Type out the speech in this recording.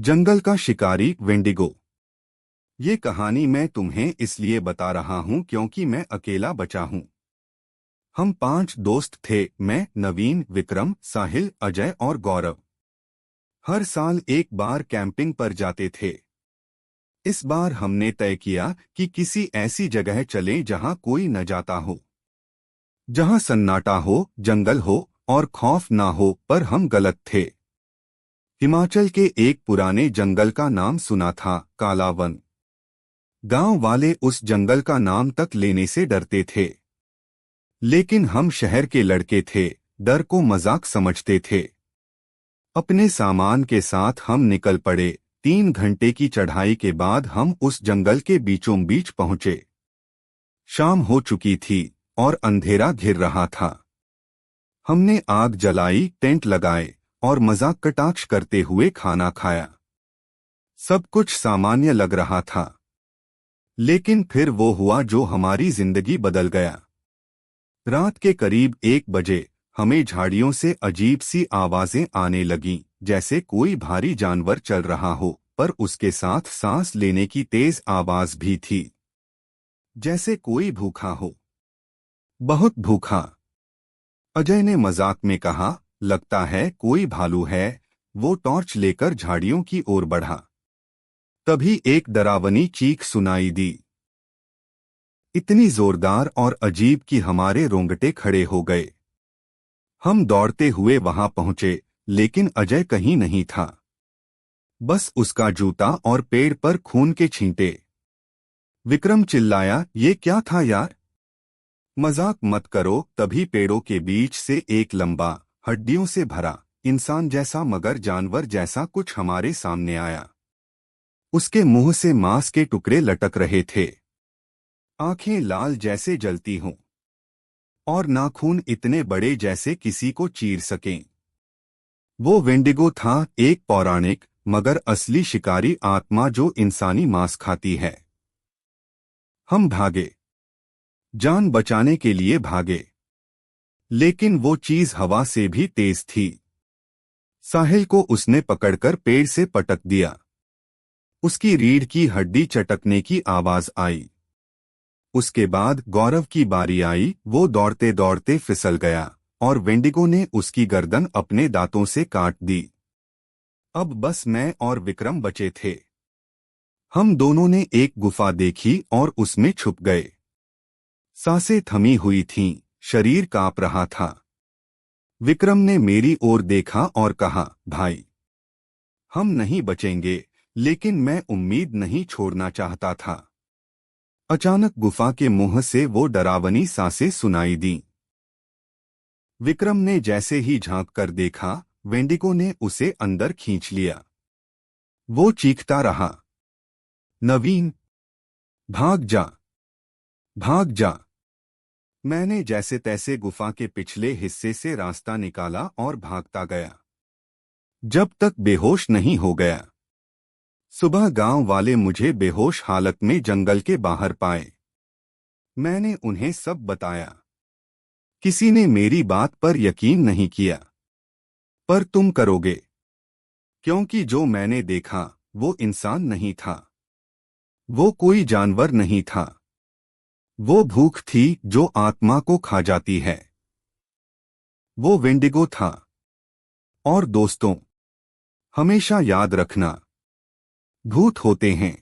जंगल का शिकारी वेंडिगो। ये कहानी मैं तुम्हें इसलिए बता रहा हूँ क्योंकि मैं अकेला बचा हूँ। हम 5 दोस्त थे, मैं, नवीन, विक्रम, साहिल, अजय और गौरव। हर साल एक बार कैंपिंग पर जाते थे। इस बार हमने तय किया कि किसी ऐसी जगह चलें जहाँ कोई न जाता हो, जहाँ सन्नाटा हो, जंगल हो और खौफ ना हो। पर हम गलत थे। हिमाचल के एक पुराने जंगल का नाम सुना था, काला वन। गांव वाले उस जंगल का नाम तक लेने से डरते थे। लेकिन हम शहर के लड़के थे, डर को मजाक समझते थे। अपने सामान के साथ हम निकल पड़े। 3 घंटे की चढ़ाई के बाद हम उस जंगल के बीचों बीच पहुंचे। शाम हो चुकी थी और अंधेरा घिर रहा था। हमने आग जलाई, टेंट लगाए और मजाक कटाक्ष करते हुए खाना खाया। सब कुछ सामान्य लग रहा था, लेकिन फिर वो हुआ जो हमारी जिंदगी बदल गया। रात के करीब 1 बजे हमें झाड़ियों से अजीब सी आवाजें आने लगीं, जैसे कोई भारी जानवर चल रहा हो, पर उसके साथ सांस लेने की तेज आवाज भी थी, जैसे कोई भूखा हो, बहुत भूखा। अजय ने मजाक में कहा, लगता है कोई भालू है। वो टॉर्च लेकर झाड़ियों की ओर बढ़ा। तभी एक डरावनी चीख सुनाई दी, इतनी जोरदार और अजीब कि हमारे रोंगटे खड़े हो गए। हम दौड़ते हुए वहां पहुंचे, लेकिन अजय कहीं नहीं था। बस उसका जूता और पेड़ पर खून के छींटे। विक्रम चिल्लाया, ये क्या था यार? मजाक मत करो। तभी पेड़ों के बीच से एक लंबा, हड्डियों से भरा, इंसान जैसा मगर जानवर जैसा कुछ हमारे सामने आया। उसके मुंह से मांस के टुकड़े लटक रहे थे, आंखें लाल जैसे जलती हों और नाखून इतने बड़े जैसे किसी को चीर सकें। वो वेंडिगो था, एक पौराणिक मगर असली शिकारी आत्मा जो इंसानी मांस खाती है। हम भागे, जान बचाने के लिए भागे, लेकिन वो चीज हवा से भी तेज थी। साहिल को उसने पकड़कर पेड़ से पटक दिया। उसकी रीढ़ की हड्डी चटकने की आवाज आई। उसके बाद गौरव की बारी आई। वो दौड़ते दौड़ते फिसल गया और वेंडिगो ने उसकी गर्दन अपने दांतों से काट दी। अब बस मैं और विक्रम बचे थे। हम दोनों ने एक गुफा देखी और उसमें छुप गए। सांसें थमी हुई थीं, शरीर कांप रहा था। विक्रम ने मेरी ओर देखा और कहा, भाई, हम नहीं बचेंगे। लेकिन मैं उम्मीद नहीं छोड़ना चाहता था। अचानक गुफा के मुंह से वो डरावनी सांसें सुनाई दीं। विक्रम ने जैसे ही झांक कर देखा, वेंडिगो ने उसे अंदर खींच लिया। वो चीखता रहा, नवीन, भाग जा, भाग जा। मैंने जैसे तैसे गुफा के पिछले हिस्से से रास्ता निकाला और भागता गया, जब तक बेहोश नहीं हो गया। सुबह गांव वाले मुझे बेहोश हालत में जंगल के बाहर पाए। मैंने उन्हें सब बताया। किसी ने मेरी बात पर यकीन नहीं किया, पर तुम करोगे, क्योंकि जो मैंने देखा वो इंसान नहीं था। वो कोई जानवर नहीं था। वो भूख थी जो आत्मा को खा जाती है। वो वेंडिगो था। और दोस्तों, हमेशा याद रखना, भूत होते हैं,